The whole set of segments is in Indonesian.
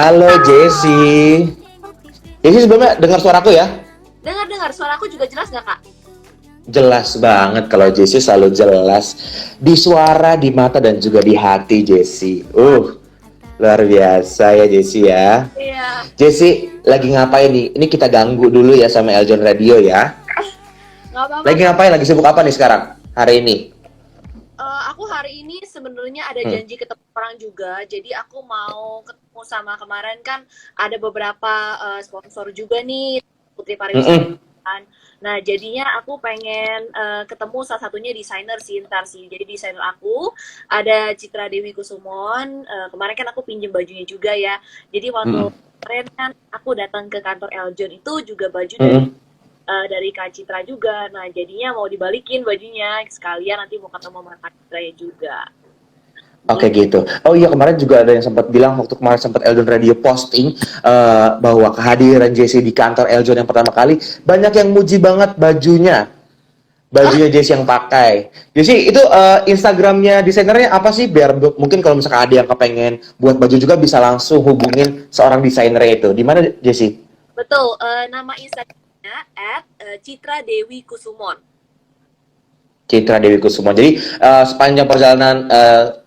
Halo Jesse. Jesse sebelumnya dengar suaraku ya? Dengar suaraku juga jelas nggak kak? Jelas banget kalau Jesse selalu jelas di suara, di mata dan juga di hati Jesse. Wah, Luar biasa ya Jesse ya. iya, Jesse lagi ngapain nih? Ini kita ganggu dulu ya sama Eljon Radio ya. nggak apa-apa Lagi kak. ngapain? Lagi sibuk apa nih sekarang? Hari ini? Aku hari ini sebenarnya ada Hmm. janji ketemu orang juga, jadi aku mau ketemu sama kemarin kan ada beberapa sponsor juga nih Putri Pariwisata. Mm-mm. Nah, jadinya aku pengen ketemu salah satunya desainer sih, ntar sih. Jadi desainer aku ada Citra Dewi Kusumon. Kemarin kan aku pinjem bajunya juga ya. Jadi waktu Mm-mm. kemarin kan aku datang ke kantor Eljon itu juga baju Mm-mm. dari Kak Citra juga. Nah, jadinya mau dibalikin bajunya sekalian nanti mau ketemu sama Kak Citra ya juga. Oke Gitu. gitu. Oh iya kemarin juga ada yang sempat bilang waktu kemarin sempat Eldon Radio posting bahwa kehadiran JC di kantor Eldon yang pertama kali banyak yang muji banget bajunya, bajunya JC yang pakai. JC itu Instagramnya desainernya apa sih? Biar mungkin kalau misalkan ada yang kepengen buat baju juga bisa langsung hubungin seorang desainernya itu. Di mana JC? Betul, nama Instagramnya @Citra Dewi Kusumon. Citra Dewi Kusuma. Jadi sepanjang perjalanan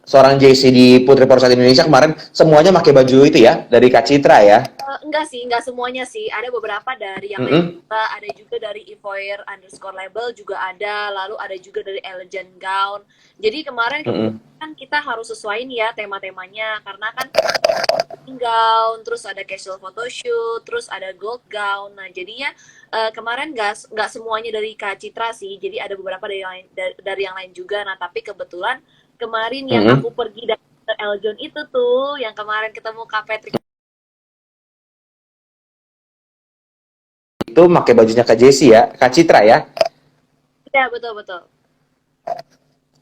seorang JC di Putri Pariwisata Indonesia kemarin semuanya pakai baju itu ya dari Kak Citra ya. Enggak sih, enggak semuanya sih. Ada beberapa dari yang lain Mm-mm. juga, ada juga dari Evoyer_label juga ada, lalu ada juga dari Elegant Gown. Jadi kemarin Mm-mm. kebetulan kan kita harus sesuaiin ya tema-temanya, karena kan gown, terus ada casual photoshoot, terus ada gold gown. Nah, jadinya kemarin nggak semuanya dari Kak Citra sih, jadi ada beberapa dari yang lain juga. Nah, tapi kebetulan kemarin yang aku Mm-mm. pergi dari Eljon itu tuh, yang kemarin ketemu Kak Patrick. Itu pakai bajunya Kak Jessie ya, Kak Citra ya. Ya, betul betul.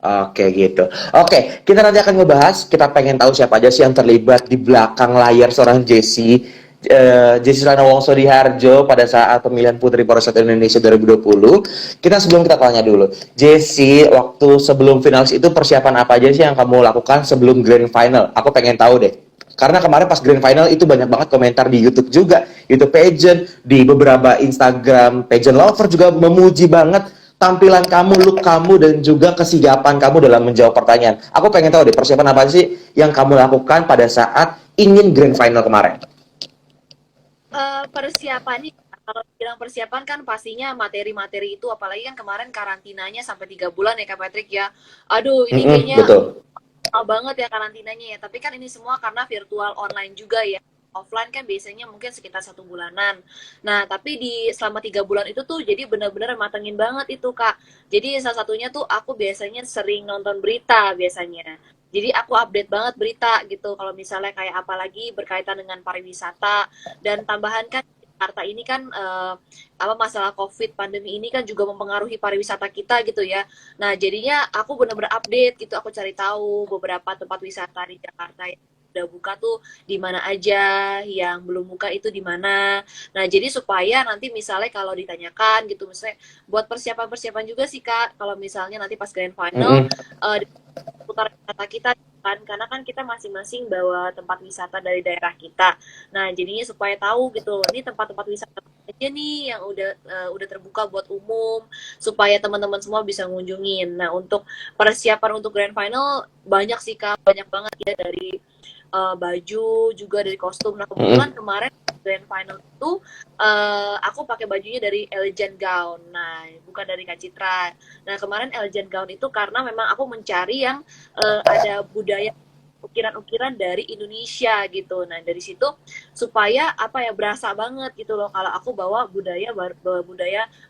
Oke gitu. Oke, kita nanti akan ngebahas. Kita pengen tahu siapa aja sih yang terlibat di belakang layar seorang Jessie. Jessie Lana Wongso di Harjo pada saat pemilihan Putri Pariwisata Indonesia 2020. Kita tanya dulu, Jessie, waktu sebelum finalis itu persiapan apa aja sih yang kamu lakukan sebelum grand final? Aku pengen tahu deh. Karena kemarin pas grand final itu banyak banget komentar di YouTube juga, YouTube pageant, di beberapa Instagram pageant lover juga memuji banget tampilan kamu, look kamu, dan juga kesigapan kamu dalam menjawab pertanyaan. Aku pengen tahu deh, persiapan apa sih yang kamu lakukan pada saat ingin grand final kemarin? Persiapannya, kalau bilang persiapan kan pastinya materi-materi itu, apalagi kan kemarin karantinanya sampai 3 bulan ya Kak Patrick ya. Aduh, ini Mm-mm, kayaknya betul. lama banget ya karantinanya ya. Tapi kan ini semua karena virtual online juga ya. Offline kan biasanya mungkin sekitar 1 bulanan. Nah, tapi di selama 3 bulan itu tuh jadi benar-benar matengin banget itu Kak. Jadi salah satunya tuh aku biasanya sering nonton berita biasanya. Jadi aku update banget berita gitu. Kalau misalnya kayak apalagi berkaitan dengan pariwisata, dan tambahan kan Jakarta ini kan apa masalah COVID pandemi ini kan juga mempengaruhi pariwisata kita gitu ya. Nah, jadinya aku bener-bener update gitu, aku cari tahu beberapa tempat wisata di Jakarta yang udah buka tuh di mana aja, yang belum buka itu di mana. Nah, jadi supaya nanti misalnya kalau ditanyakan gitu, misalnya buat persiapan-persiapan juga sih Kak, kalau misalnya nanti pas grand final Mm-mm. di seputar wisata kita kan, karena kan kita masing-masing bawa tempat wisata dari daerah kita. Nah, jadinya supaya tahu gitu, ini tempat-tempat wisata aja nih yang udah terbuka buat umum supaya teman-teman semua bisa ngunjungin. Nah, untuk persiapan untuk grand final banyak sih Kak, banyak banget ya, dari baju juga dari kostum. Nah, kebetulan Mm-mm. kemarin grand final itu aku pakai bajunya dari Elegant Gown. Nah, bukan dari Kak Citra. Nah, kemarin Elegant Gown itu karena memang aku mencari yang ada budaya ukiran-ukiran dari Indonesia gitu. Nah, dari situ supaya apa ya, berasa banget gitu loh kalau aku bawa budaya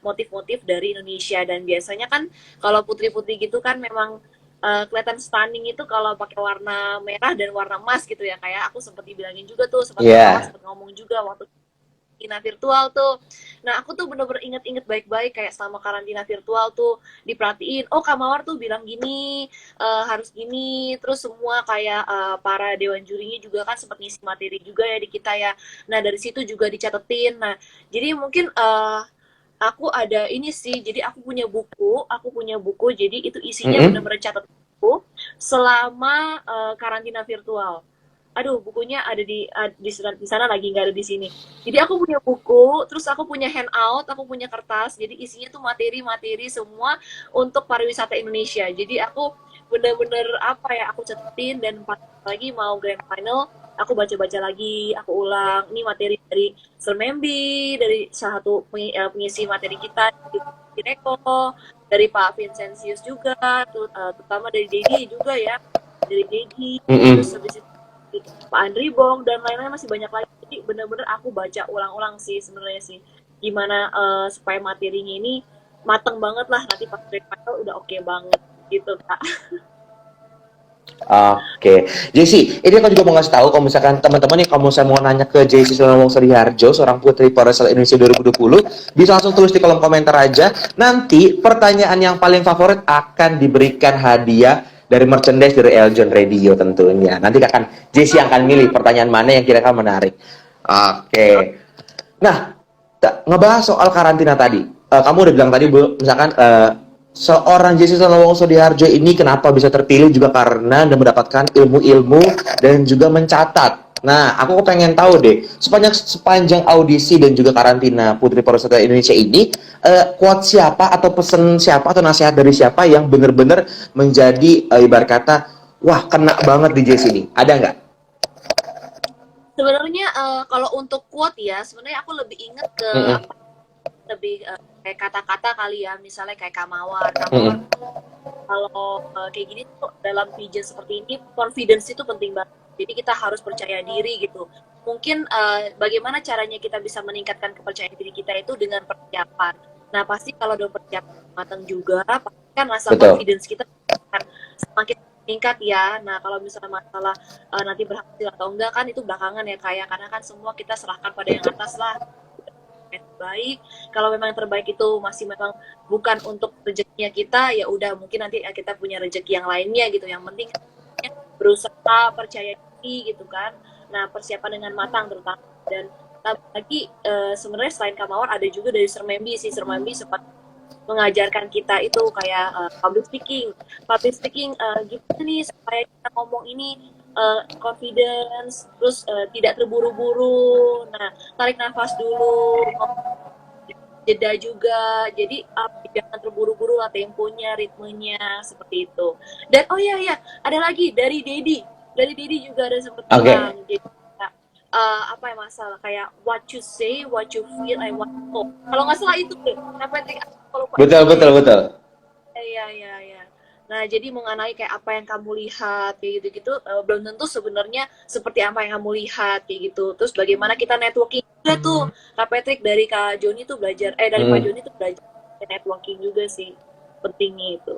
motif-motif dari Indonesia. Dan biasanya kan kalau putri-putri gitu kan memang kelihatan stunning itu kalau pakai warna merah dan warna emas gitu ya, kayak aku sempat dibilangin juga tuh, sempat Kak Mawar Iya. sempat ngomong juga waktu karantina virtual tuh. Nah, aku tuh bener-bener inget-inget baik-baik kayak selama karantina virtual tuh diperhatiin, oh Kak Mawar tuh bilang gini, harus gini, terus semua kayak para dewan jurinya juga kan sempat ngisi materi juga ya di kita ya. Nah, dari situ juga dicatetin. Nah, jadi mungkin aku ada ini sih, jadi aku punya buku, jadi itu isinya Mm-mm. bener-bener catat buku selama karantina virtual. aduh bukunya ada di sana lagi nggak ada di sini. Jadi aku punya buku, terus aku punya handout, aku punya kertas. Jadi isinya tuh materi-materi semua untuk pariwisata Indonesia. Jadi aku bener-bener apa ya, aku catetin dan pas lagi mau grand final, aku baca-baca lagi, aku ulang. Ini materi dari Sermembi, dari salah satu pengisi materi kita di Reko, dari Pak Vincentius juga, terutama dari Dedi juga ya, dari Dedi, terus Mm-mm. habis itu Pak Andri Bong dan lain-lain masih banyak lagi. Jadi bener-bener aku baca ulang-ulang sih sebenarnya sih gimana supaya materinya ini mateng banget lah, nanti pas grand final udah oke banget gitu kak. Oke, JC, ini aku juga mau ngasih tahu kalau misalkan teman-teman nih, kalau saya mau nanya ke JC Sulawong Sriharjo, seorang putri pariwisata Indonesia 2020, bisa langsung tulis di kolom komentar aja. Nanti pertanyaan yang paling favorit akan diberikan hadiah dari merchandise dari Eljon Radio tentunya. Nanti akan JC akan milih pertanyaan mana yang kira-kira menarik. Oke. Nah, ngebahas soal karantina tadi. Kamu udah bilang tadi, Bu, misalkan seorang Jessica Lawongso Diharjo ini kenapa bisa terpilih juga karena dia mendapatkan ilmu-ilmu dan juga mencatat. Nah, aku pengen tahu deh, sepanjang audisi dan juga karantina Putri Pariwisata Indonesia ini, quote siapa atau pesan siapa atau nasihat dari siapa yang benar-benar menjadi ibarat kata, wah kena banget di Jess ini? Ada nggak? Sebenarnya kalau untuk quote ya, sebenarnya aku lebih inget ke Mm -mm. apa, lebih kayak kata-kata kali ya, misalnya kayak Kamawar. Mm Kamawar -mm. kalau kayak gini tuh dalam pigeon seperti ini confidence itu penting banget. Jadi kita harus percaya diri gitu. Mungkin bagaimana caranya kita bisa meningkatkan kepercayaan diri kita itu dengan persiapan. Nah pasti kalau udah persiapan matang juga, pasti kan rasa Betul. confidence kita akan semakin meningkat ya. Nah kalau misalnya masalah nanti berhasil atau enggak kan itu belakangan ya kayak, karena kan semua kita serahkan pada yang Betul. atas lah, yang terbaik. Kalau memang yang terbaik itu masih memang bukan untuk rezekinya kita, ya udah mungkin nanti kita punya rezeki yang lainnya gitu. Yang penting berusaha, percaya diri gitu kan. Nah persiapan dengan matang terutama. Dan lagi sebenarnya selain Kamawar ada juga dari Sermembi sih. Sermembi sempat mengajarkan kita itu kayak public speaking gimana nih supaya kita ngomong ini confidence, terus tidak terburu-buru, nah tarik nafas dulu, jeda juga, jadi jangan terburu-buru lah temponya, ritmenya seperti itu. Dan oh iya ya, ada lagi dari Dedi juga ada sempat Oke. Okay. bilang, jadi apa ya masalah kayak what you say, what you feel, and what you talk. Kalau nggak salah itu deh, Patrick, kalau lupa Betul, infonya betul, ya. betul. Iya, iya, iya. Nah, jadi mengenai kayak apa yang kamu lihat kayak gitu-gitu, belum tentu sebenarnya seperti apa yang kamu lihat kayak gitu. Terus bagaimana kita networking juga tuh, Kak Patrick dari Kak Joni tuh belajar, dari Pak Hmm. Joni tuh belajar networking juga sih, pentingnya itu.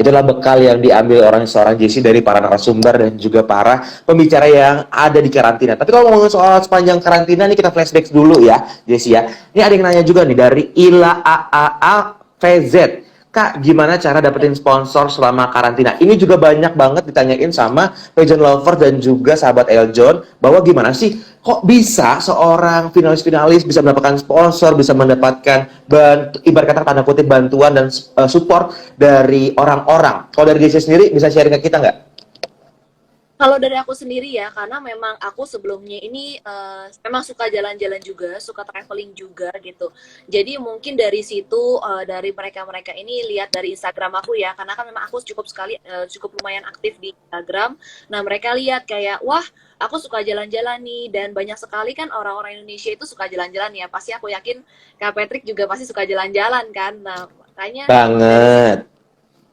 Itulah bekal yang diambil orang seorang JC dari para narasumber dan juga para pembicara yang ada di karantina. Tapi kalau ngomongin soal sepanjang karantina nih, kita flashback dulu ya, JC ya. Ini ada yang nanya juga nih dari Ila AAA VZ. Kak, gimana cara dapetin sponsor selama karantina? Ini juga banyak banget ditanyain sama pageant lover dan juga sahabat Eljon, bahwa gimana sih kok bisa seorang finalis-finalis bisa mendapatkan sponsor, bisa mendapatkan ibarat kata tanda kutip bantuan dan support dari orang-orang. Kalau dari Jesse sendiri bisa sharing ke kita nggak? Kalau dari aku sendiri ya, karena memang aku sebelumnya ini memang suka jalan-jalan juga, suka traveling juga gitu. Jadi mungkin dari situ, dari mereka-mereka ini lihat dari Instagram aku ya, karena kan memang aku cukup lumayan aktif di Instagram. Nah mereka lihat kayak, wah aku suka jalan-jalan nih, dan banyak sekali kan orang-orang Indonesia itu suka jalan-jalan ya. Pasti aku yakin Kak Patrick juga pasti suka jalan-jalan kan. Nah makanya dari situ, Banget.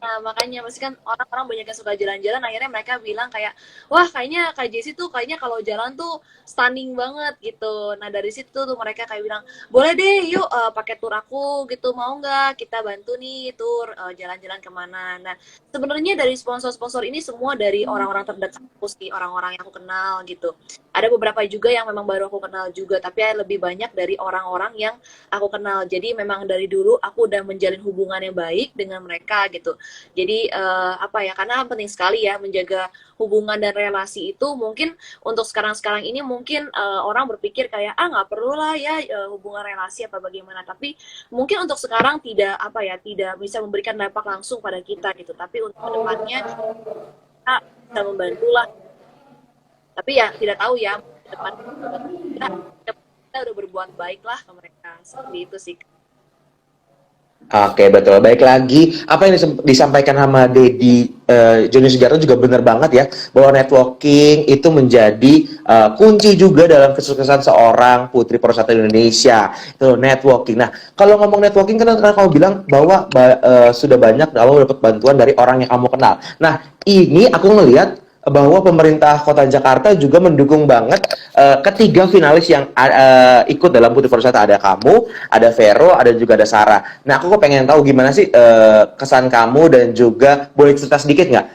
nah, makanya pasti kan orang-orang banyak yang suka jalan-jalan, akhirnya mereka bilang kayak, wah kayaknya Kak Jessie tuh kayaknya kalau jalan tuh stunning banget gitu. Nah dari situ tuh mereka kayak bilang, boleh deh yuk pakai tur aku gitu, mau nggak kita bantu nih tur jalan-jalan kemana. Nah sebenarnya dari sponsor-sponsor ini semua dari orang-orang terdekat aku sih, orang-orang yang aku kenal gitu. Ada beberapa juga yang memang baru aku kenal juga, tapi lebih banyak dari orang-orang yang aku kenal. Jadi memang dari dulu aku udah menjalin hubungan yang baik dengan mereka gitu. Jadi apa ya, karena penting sekali ya menjaga hubungan dan relasi itu. Mungkin untuk sekarang-sekarang ini mungkin orang berpikir kayak nggak perlu lah ya hubungan relasi apa bagaimana. Tapi mungkin untuk sekarang tidak apa ya, tidak bisa memberikan dampak langsung pada kita gitu. Tapi untuk kedepannya kita bisa membantu lah. Tapi ya tidak tahu ya ke depan kita, kita udah berbuat baik lah ke mereka seperti itu sih. Oke, betul. Baik lagi, apa yang disampaikan sama Dedi Joni Sujarto juga benar banget ya, bahwa networking itu menjadi kunci juga dalam kesuksesan seorang putri perorsatu Indonesia. Itu networking. Nah, kalau ngomong networking kan kamu bilang bahwa sudah banyak kamu dapat bantuan dari orang yang kamu kenal. Nah, ini aku ngelihat bahwa pemerintah Kota Jakarta juga mendukung banget ketiga finalis yang ikut dalam Putri Pariwisata. Ada kamu, ada Vero, ada juga ada Sarah. Nah, aku pengen tahu gimana sih kesan kamu dan juga boleh cerita sedikit nggak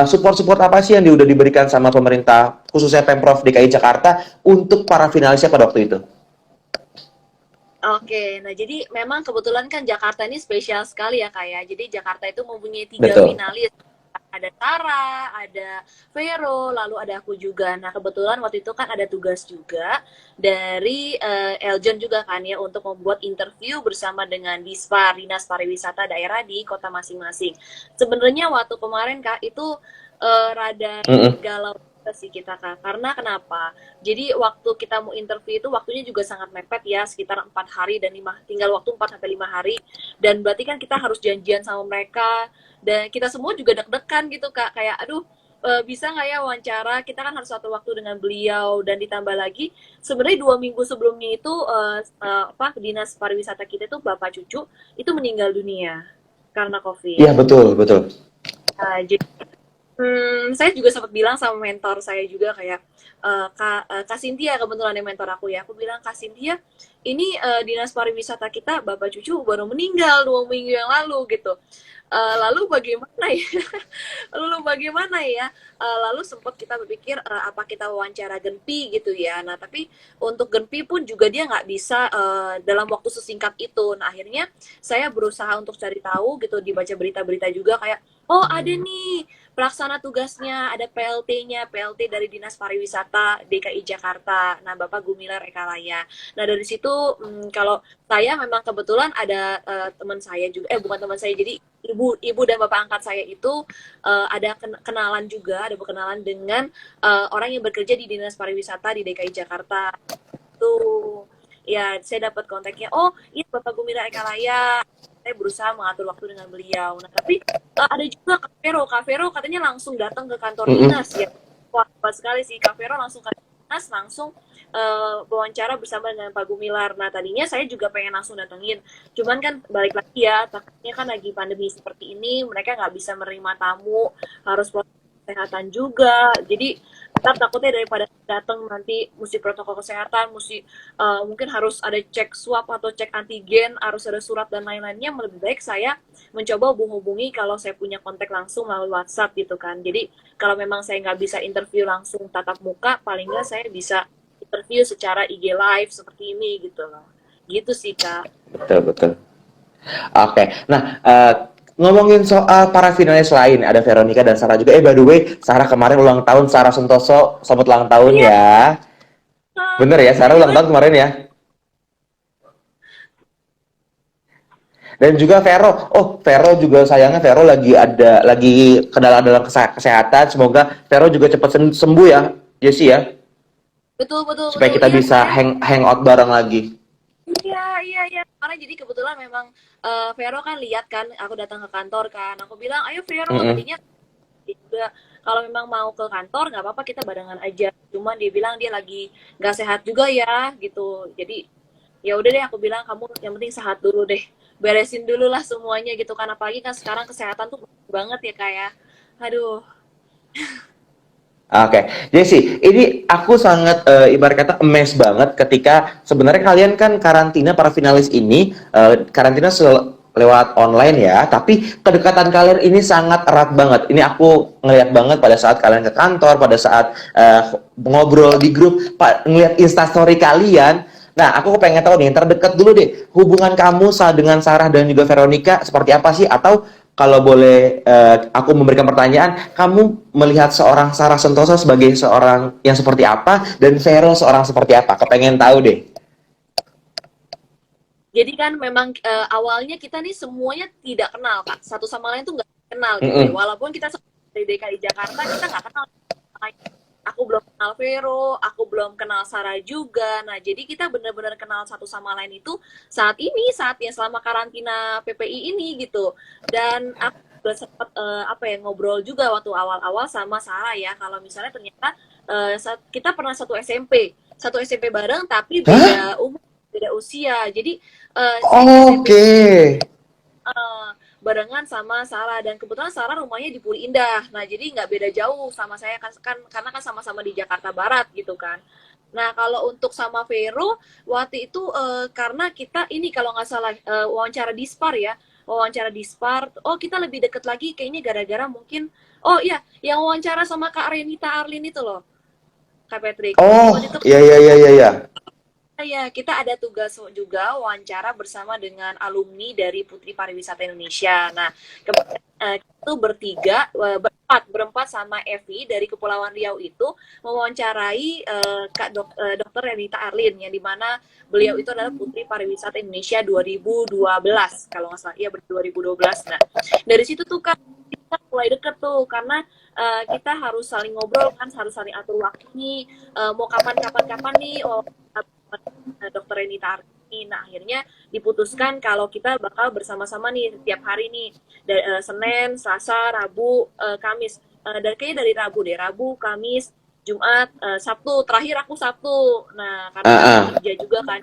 support-support apa sih yang udah diberikan sama pemerintah khususnya Pemprov DKI Jakarta untuk para finalisnya pada waktu itu? Oke, nah jadi memang kebetulan kan Jakarta ini spesial sekali ya Kak ya. Jadi Jakarta itu mempunyai 3 Betul. finalis. Ada Tara, ada Vero, lalu ada aku juga. Nah kebetulan waktu itu kan ada tugas juga dari Eljon juga kan ya untuk membuat interview bersama dengan Dispar, Dinas Pariwisata Daerah di kota masing-masing. Sebenarnya waktu kemarin Kak itu rada Mm-mm. galau sih kita Kak. Karena kenapa? Jadi waktu kita mau interview itu waktunya juga sangat mepet ya, sekitar 4 hari dan tinggal waktu 4 sampai 5 hari. Dan berarti kan kita harus janjian sama mereka dan kita semua juga deg-degan gitu Kak, kayak aduh bisa nggak ya wawancara, kita kan harus satu waktu dengan beliau dan ditambah lagi sebenarnya 2 minggu sebelumnya itu apa dinas pariwisata kita itu Bapak Cucu itu meninggal dunia karena COVID. Iya, betul, betul. Jadi saya juga sempat bilang sama mentor saya juga kayak Kak Cynthia kebetulan yang mentor aku ya. Aku bilang Kak Cynthia, ini dinas pariwisata kita Bapak Cucu baru meninggal 2 minggu yang lalu gitu. Lalu bagaimana ya? Lalu bagaimana ya? Lalu sempat kita berpikir apa kita wawancara Genpi gitu ya. Nah tapi untuk Genpi pun juga dia nggak bisa dalam waktu sesingkat itu. Nah akhirnya saya berusaha untuk cari tahu gitu, dibaca berita-berita juga kayak oh ada nih pelaksana tugasnya, ada PLT-nya, PLT dari Dinas Pariwisata DKI Jakarta. Nah, Bapak Gumilar Ekalaya. Nah, dari situ kalau saya memang kebetulan ada teman saya juga, bukan teman saya, jadi ibu dan bapak angkat saya itu ada kenalan juga, ada berkenalan dengan orang yang bekerja di Dinas Pariwisata di DKI Jakarta. Tuh, ya saya dapat kontaknya. Oh, iya Bapak Gumilar Ekalaya. Saya berusaha mengatur waktu dengan beliau. Nah, tapi ada juga Kak Vero. Kak Vero katanya langsung datang ke kantor Mm-mm. dinas ya. Wah, pas sekali sih Kak Vero langsung ke dinas, langsung wawancara bersama dengan Pak Gumilar. Nah, tadinya saya juga pengen langsung datengin. Cuman kan balik lagi ya, takutnya kan lagi pandemi seperti ini, mereka nggak bisa menerima tamu, harus protokol kesehatan juga. Jadi ntar takutnya daripada datang nanti mesti protokol kesehatan, mesti mungkin harus ada cek swab atau cek antigen, harus ada surat dan lain-lainnya. Lebih baik saya mencoba hubungi kalau saya punya kontak langsung melalui WhatsApp gitu kan. Jadi kalau memang saya nggak bisa interview langsung tatap muka, paling nggak saya bisa interview secara IG live seperti ini gitu loh. Gitu sih Kak. Betul, betul. Oke, nah ngomongin soal para finalis lain, ada Veronica dan Sarah juga. By the way, Sarah kemarin ulang tahun, Sarah Sentoso, selamat ulang tahun Iya, ya. Bener ya, Sarah ulang gimana? tahun kemarin ya. Dan juga Vero, oh Vero juga sayangnya Vero lagi kendala dalam kesehatan. Semoga Vero juga cepat sembuh ya, Jesse ya, Betul betul supaya betul. kita Iya bisa saya. hangout bareng lagi. Iya, iya, iya. Karena jadi kebetulan memang Vero kan lihat kan, aku datang ke kantor kan. Aku bilang, ayo Vero, Mm-mm. tadinya dia juga kalau memang mau ke kantor nggak apa-apa kita barengan aja. Cuman dia bilang dia lagi nggak sehat juga ya, gitu. Jadi ya udah deh aku bilang kamu yang penting sehat dulu deh. Beresin dulu lah semuanya gitu kan. Apalagi kan sekarang kesehatan tuh penting banget ya kayak. Aduh, Oke, Jesse, ini aku sangat ibarat kata emes banget ketika sebenarnya kalian kan karantina para finalis ini karantina lewat online ya, tapi kedekatan kalian ini sangat erat banget. Ini aku ngeliat banget pada saat kalian ke kantor, pada saat ngobrol di grup, ngeliat instastory kalian. Nah, aku pengen tahu nih, yang terdekat dulu deh, hubungan kamu dengan Sarah dan juga Veronica seperti apa sih? Atau kalau boleh aku memberikan pertanyaan, kamu melihat seorang Sarah Sentosa sebagai seorang yang seperti apa dan Vero seorang seperti apa? Kepengen tahu deh. jadi kan memang awalnya kita nih semuanya tidak kenal Kak. Satu sama lain tuh nggak kenal gitu ya. Mm-mm. Walaupun kita dari DKI Jakarta kita nggak kenal. Aku belum kenal Vero, aku belum kenal Sarah juga. Nah, jadi kita benar-benar kenal satu sama lain itu saat ini, saatnya selama karantina PPI ini gitu. Dan aku juga sempat ngobrol juga waktu awal-awal sama Sarah ya, kalau misalnya ternyata kita pernah satu SMP bareng tapi Hah? beda umur, beda usia. Jadi si SMP Oke. eh, barengan sama Sarah, dan kebetulan Sarah rumahnya di Puri Indah. Nah, jadi nggak beda jauh sama saya kan karena kan sama-sama di Jakarta Barat gitu kan. Nah, kalau untuk sama Vero waktu itu karena kita ini kalau nggak salah wawancara dispar ya. Wawancara dispar. Oh, kita lebih deket lagi kayaknya gara-gara mungkin oh iya, yang wawancara sama Kak Renita Arlin itu loh, Kak Patrick. Jadi Oh, waktu itu iya iya iya iya iya. ya, kita ada tugas juga wawancara bersama dengan alumni dari Putri Pariwisata Indonesia. Nah, itu berempat sama Evi dari Kepulauan Riau itu mewawancarai Dr. Renita Arlin, yang dimana beliau itu adalah Putri Pariwisata Indonesia 2012 kalau nggak salah, iya 2012. Nah, dari situ tuh kan kita mulai deket tuh karena kita harus saling ngobrol kan, harus saling atur waktu nih, mau kapan nih, Dokter Renita Arni. Nah, akhirnya diputuskan kalau kita bakal bersama-sama nih setiap hari nih, Senin, Selasa, Rabu, Kamis. Dan kayaknya dari Rabu deh, Rabu, Kamis, Jumat, Sabtu. Terakhir aku Sabtu. Nah, karena kan Ah, ah. kerja juga kan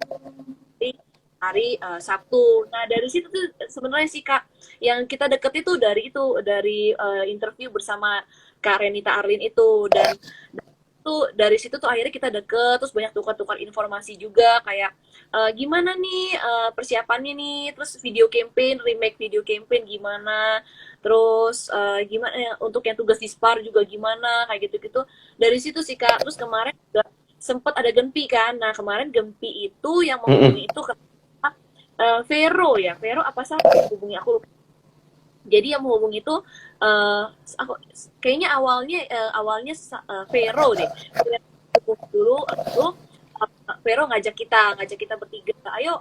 hari Sabtu. Nah, dari situ tuh sebenarnya sih Kak, yang kita deket itu dari interview bersama Kak Renita Arlin itu. Dan tuh dari situ tuh akhirnya kita deket, terus banyak tukar-tukar informasi juga kayak gimana nih persiapannya nih, terus remake video campaign gimana, terus gimana ya, untuk yang tugas dispar juga gimana, kayak gitu-gitu. Dari situ sih Kak. Terus kemarin juga sempat ada Gempi kan. Nah, kemarin Gempi itu yang Mm-mm. menghubungi itu ke Vero apa sih yang menghubungi aku lupa. Jadi yang menghubungi itu aku kayaknya awalnya Vero deh. Dulu Vero ngajak kita bertiga, ayo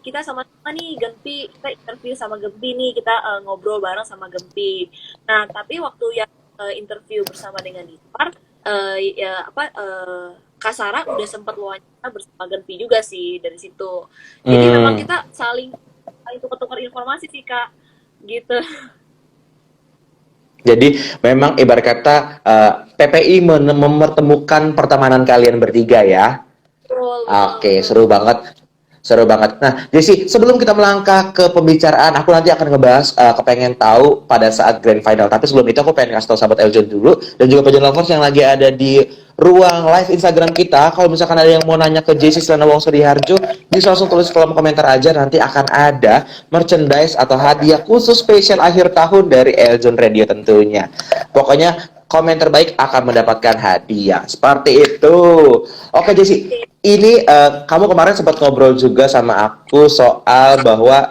kita sama-sama nih Gempi, kita interview sama Gempi nih, kita ngobrol bareng sama Gempi. Nah, tapi waktu yang interview bersama dengan Dispar, Kak Sarah udah sempat wawancara bersama Gempi juga sih dari situ. Jadi memang Hmm. kita saling tukar-tukar informasi sih Kak, gitu. Jadi memang ibarat kata PPI mempertemukan pertemanan kalian bertiga ya. Betul, betul, Oke, betul. seru banget. Seru banget. Nah, Jesse, sebelum kita melangkah ke pembicaraan, aku nanti akan ngebahas kepengen tahu pada saat grand final. Tapi sebelum itu aku pengen kasih tahu sahabat Eljon dulu dan juga Pajon Lovers yang lagi ada di ruang live Instagram kita. Kalau misalkan ada yang mau nanya ke Jesse Selena Wongso di Harjo, bisa langsung tulis kolom komentar aja. Nanti akan ada merchandise atau hadiah khusus spesial akhir tahun dari Eljon Radio tentunya. Pokoknya komen terbaik akan mendapatkan hadiah. Seperti itu. Oke, Jesse, ini kamu kemarin sempat ngobrol juga sama aku soal bahwa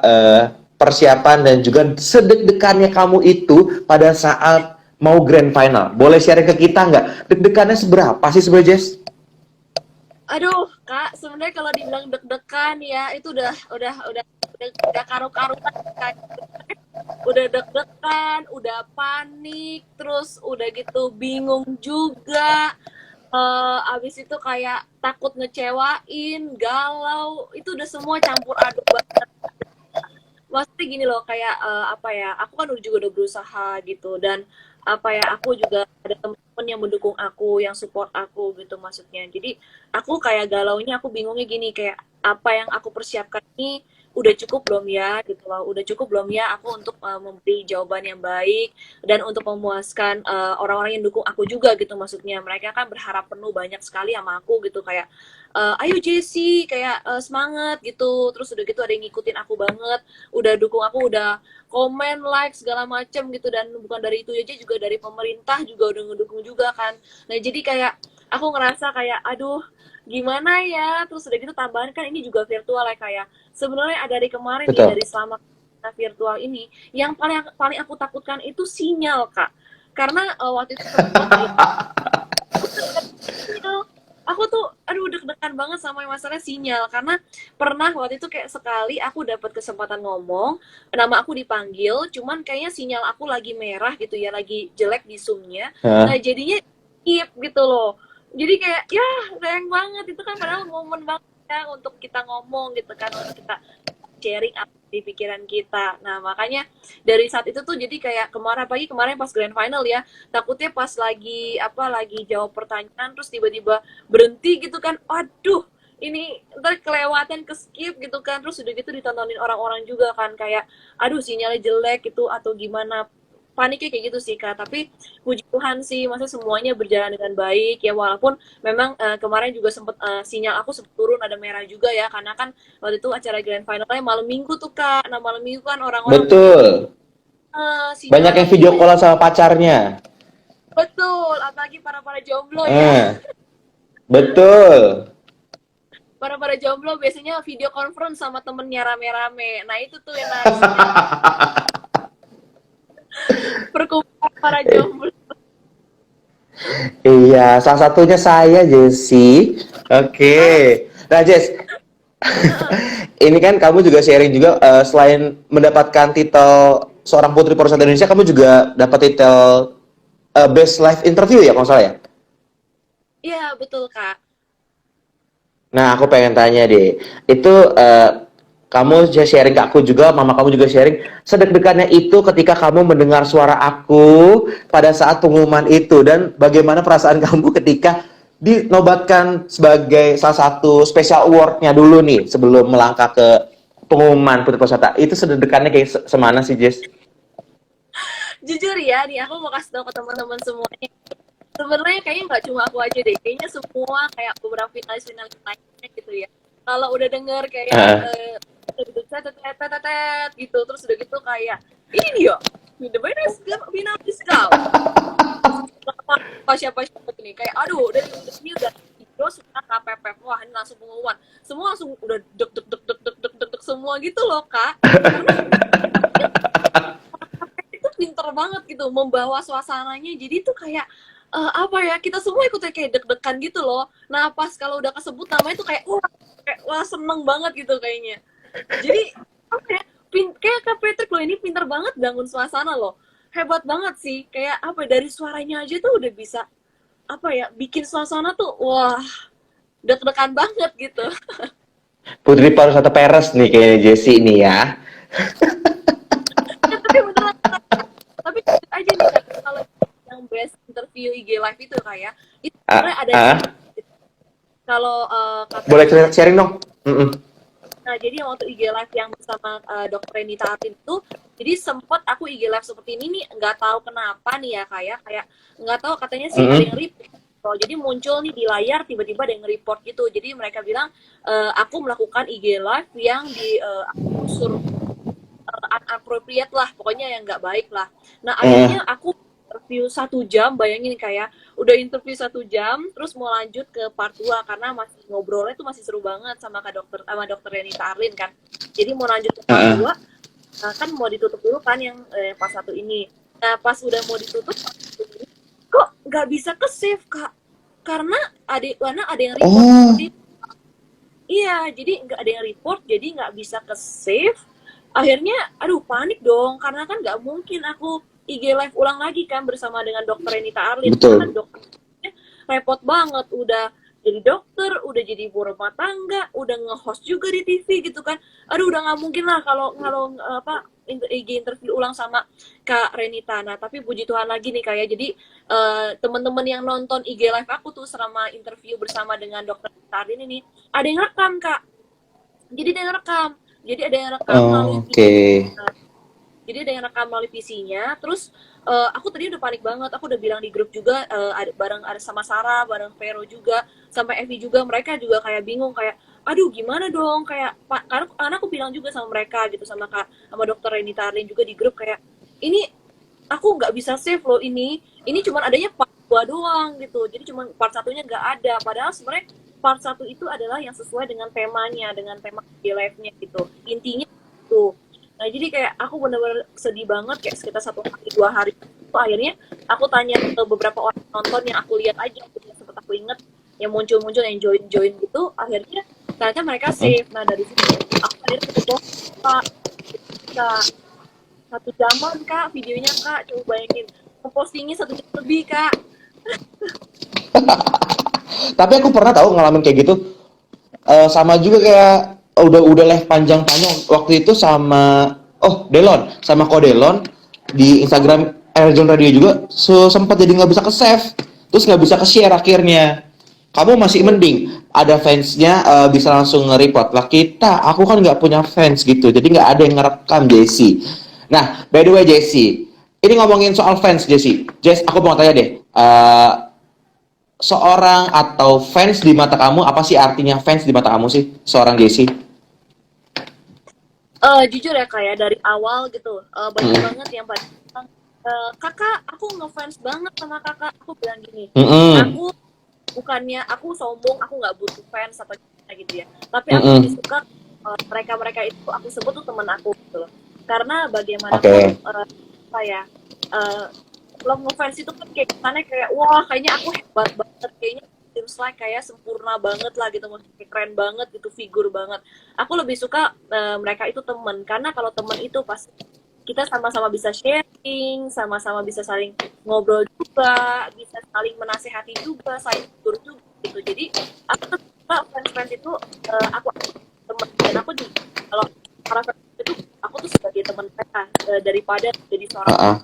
persiapan dan juga sedek-dekannya kamu itu pada saat mau grand final. Boleh sharing ke kita nggak? Deg-degannya seberapa sih sebenarnya, Jess? Aduh, Kak, sebenarnya kalau dibilang deg-degan ya itu udah karu-karuan Kak. Udah deg-degan, udah panik, terus udah gitu bingung juga. Abis itu kayak takut ngecewain, galau, itu udah semua campur aduk banget. Maksudnya gini loh, kayak aku kan juga udah berusaha gitu, dan aku juga ada temen yang mendukung aku, yang support aku gitu maksudnya. Jadi aku kayak galaunya, aku bingungnya gini, kayak apa yang aku persiapkan ini udah cukup belum ya gitu loh, udah cukup belum ya aku untuk memberi jawaban yang baik dan untuk memuaskan orang-orang yang dukung aku juga gitu. Maksudnya mereka kan berharap penuh banyak sekali sama aku gitu, kayak ayo Jessie, kayak semangat gitu. Terus udah gitu ada yang ngikutin aku banget, udah dukung aku, udah komen, like segala macem gitu. Dan bukan dari itu aja, juga dari pemerintah juga udah ngedukung juga kan. Nah, jadi kayak aku ngerasa kayak aduh gimana ya. Terus udah gitu tambahan kan ini juga virtual ya, kayak sebenarnya ada dari kemarin nih, Betul. dari selama virtual ini yang paling paling aku takutkan itu sinyal Kak. Karena waktu itu sempat sinyal, aku tuh aduh deg-degan banget sama yang masalah sinyal karena pernah waktu itu kayak sekali aku dapat kesempatan ngomong, nama aku dipanggil, cuman kayaknya sinyal aku lagi merah gitu ya, lagi jelek di Zoom-nya. Nah, Hah? jadinya skip gitu loh. Jadi kayak ya sayang banget itu kan padahal momen banget ya untuk kita ngomong gitu kan, untuk kita sharing apa di pikiran kita. Nah, makanya dari saat itu tuh jadi kayak kemarin pagi kemarin pas grand final ya, takutnya pas lagi apa lagi jawab pertanyaan terus tiba-tiba berhenti gitu kan. Aduh, ini ntar kelewatan ke skip gitu kan. Terus udah gitu ditontonin orang-orang juga kan kayak aduh sinyalnya jelek gitu atau gimana. Paniknya kayak gitu sih Kak, tapi puji Tuhan sih masa semuanya berjalan dengan baik ya walaupun memang kemarin juga sempet sinyal aku sempet turun ada merah juga ya karena kan waktu itu acara grand finalnya malam minggu tuh Kak. Nah malam minggu kan orang-orang mungkin Betul. Banyak sinyalnya yang mungkin video call sama pacarnya. betul, apalagi para jomblo ya. Eh, betul. Para jomblo biasanya video conference sama temennya rame-rame. Nah itu tuh yang naik sinyal perkumpulan para jomblo. Iya, salah satunya saya, Jesse. Oke. Ah, Nah, Jess, ini kan kamu juga sharing juga selain mendapatkan titel seorang putri perusahaan Indonesia, kamu juga dapat titel Best Live Interview ya, kalau nggak salah ya? iya betul Kak. Nah, aku pengen tanya deh, itu kamu sharing ke aku juga, mama kamu juga sharing, sedek-dekannya itu ketika kamu mendengar suara aku pada saat pengumuman itu, dan bagaimana perasaan kamu ketika dinobatkan sebagai salah satu special award-nya dulu nih, sebelum melangkah ke pengumuman Putri Peserta. Itu sedek-dekannya kayak semana sih, Jess? Jujur ya, nih aku mau kasih tahu ke teman-teman semuanya. Sebenarnya kayaknya nggak cuma aku aja deh, kayaknya semua kayak beberapa finalis-finalis lainnya gitu ya. Kalau udah denger kayak Heeh. gitu tetet gitu, terus udah gitu kayak ini dia, the winners finalis gal. Siapa ini kayak aduh udah ini udah video suka KPP wah ini langsung pengumuman semua langsung udah deg deg deg deg deg deg deg deg semua gitu loh Kak karena itu pinter banget gitu membawa suasananya jadi tuh kayak apa ya kita semua ikutnya kayak deg-degan gitu loh nah pas kalau udah kesebut namanya tuh kayak wah seneng banget gitu kayaknya jadi apa ya kayak Kak Patrick loh ini pinter banget bangun suasana loh hebat banget sih kayak apa ya, dari suaranya aja tuh udah bisa apa ya bikin suasana tuh wah deg-degan banget gitu. Putri Pariwisata Peres nih kayaknya Jesse nih ya. Ya, tapi beneran tapi jujur aja nih kak kalau yang best interview IG live itu kayak itu sebenarnya Ah, ada cerita ah, kalau Kak boleh Patrick ingat. sharing dong? Mm-mm. Nah, jadi waktu IG live yang bersama Dokter Renita Atin itu, jadi sempat aku IG live seperti ini nih, nggak tahu kenapa nih ya kayak nggak tahu katanya sih ada yang Mm-mm. report. Oh, jadi muncul nih di layar tiba-tiba ada yang report gitu. Jadi mereka bilang aku melakukan IG live yang di unsur unappropriate lah, pokoknya yang nggak baik lah. Nah Mm. akhirnya aku interview 1 jam, bayangin kayak udah interview 1 jam, terus mau lanjut ke part 2 karena masih ngobrolnya tuh masih seru banget sama dokter Renita Arlin kan. Jadi mau lanjut ke part Ah, 2 kan mau ditutup dulu kan yang part 1 ini. Nah pas udah mau ditutup, kok nggak bisa ke save kak? Karena ada yang report. oh, Iya, jadi nggak ada yang report, jadi nggak bisa ke save. Akhirnya, aduh panik dong, karena kan nggak mungkin aku IG live ulang lagi kan bersama dengan dokter Renita Arlin, karena kan betul. dokternya repot banget, udah jadi dokter, udah jadi ibu rumah tangga, udah nge-host juga di TV gitu kan. Aduh, udah nggak mungkin lah kalau kalau apa IG interview ulang sama Kak Renita. Nah, tapi puji Tuhan lagi nih kayak jadi teman-teman yang nonton IG live aku tuh selama interview bersama dengan dokter Renita Arlin ini ada yang rekam kak jadi ada yang rekam melalui Oke. jadi ada yang rekam melalui PC-nya terus aku tadi udah panik banget aku udah bilang di grup juga ada sama Sarah bareng Vero juga sampai Evi juga mereka juga kayak bingung kayak aduh gimana dong kayak karena aku bilang juga sama mereka gitu sama dokter Renita Arlin juga di grup kayak ini aku nggak bisa save loh ini cuma adanya part 2 doang gitu jadi cuma part satunya nggak ada padahal sebenarnya part 1 itu adalah yang sesuai dengan temanya dengan tema di live-nya gitu intinya itu nah jadi kayak aku benar-benar sedih banget kayak sekitar 1 hari 2 hari itu akhirnya aku tanya ke beberapa orang nonton yang aku lihat aja yang sempat aku inget yang muncul-muncul yang join gitu, akhirnya ternyata mereka save. Nah dari situ aku akhirnya kebetulan kak, kak 1 jaman kak videonya kak, coba bayangin postingnya 1 jam lebih kak. Tapi aku pernah tahu ngalamin kayak gitu. Sama juga kayak udah live panjang-panjang waktu itu sama Delon sama Kodelon di Instagram Airjon Radio juga sempat jadi nggak bisa ke save terus nggak bisa ke share akhirnya. Kamu masih mending ada fansnya, bisa langsung nge-report lah. Aku kan nggak punya fans gitu, jadi nggak ada yang ngerekam Jesse. Nah, by the way Jesse, ini ngomongin soal fans Jesse. Jess, aku mau tanya deh, seorang atau fans di mata kamu, apa sih artinya fans di mata kamu sih seorang Jesse? Jujur ya kayak dari awal gitu, banyak Mm-mm. banget yang pada bilang, kakak aku ngefans banget sama kakak. Aku bilang gini, Mm-mm. aku bukannya aku sombong, aku nggak butuh fans atau gimana gitu ya, tapi aku Mm-mm. lebih suka mereka-mereka itu aku sebut tuh teman aku gitu loh. Karena Oke. bagaimanapun apa ya, uh, lo ngefans itu kan kayak kesannya kayak wah kayaknya aku hebat banget, kayaknya seems like kayak sempurna banget lah gitu, maksudnya keren banget gitu, figur banget. Aku lebih suka mereka itu teman, karena kalau teman itu pasti kita sama-sama bisa sharing, sama-sama bisa saling ngobrol juga, bisa saling menasehati juga, saling tidur juga gitu. Jadi aku tuh suka fans-fans itu, aku teman, dan aku juga kalau para fans itu aku tuh sebagai teman mereka, daripada jadi seorang Uh-uh.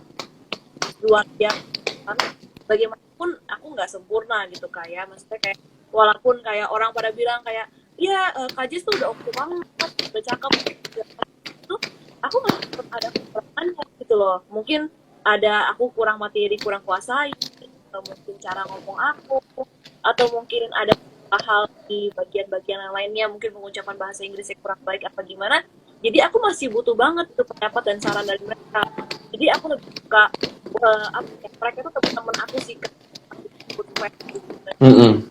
luar biasa. Karena bagaimanapun aku nggak sempurna gitu kayak, maksudnya kayak walaupun kayak orang pada bilang kayak iya Kak Jess tuh udah oke banget, udah cakep itu, aku nggak sempat ada kekurangannya gitu loh. Mungkin ada aku kurang materi, kurang kuasai, atau mungkin cara ngomong aku, atau mungkin ada hal di bagian-bagian yang lainnya, mungkin pengucapan bahasa Inggrisnya kurang baik apa gimana. Jadi aku masih butuh banget tuh pendapat dan saran dari mereka. Jadi aku lebih suka mereka itu teman-teman aku sih, aku sebut Mm-mm.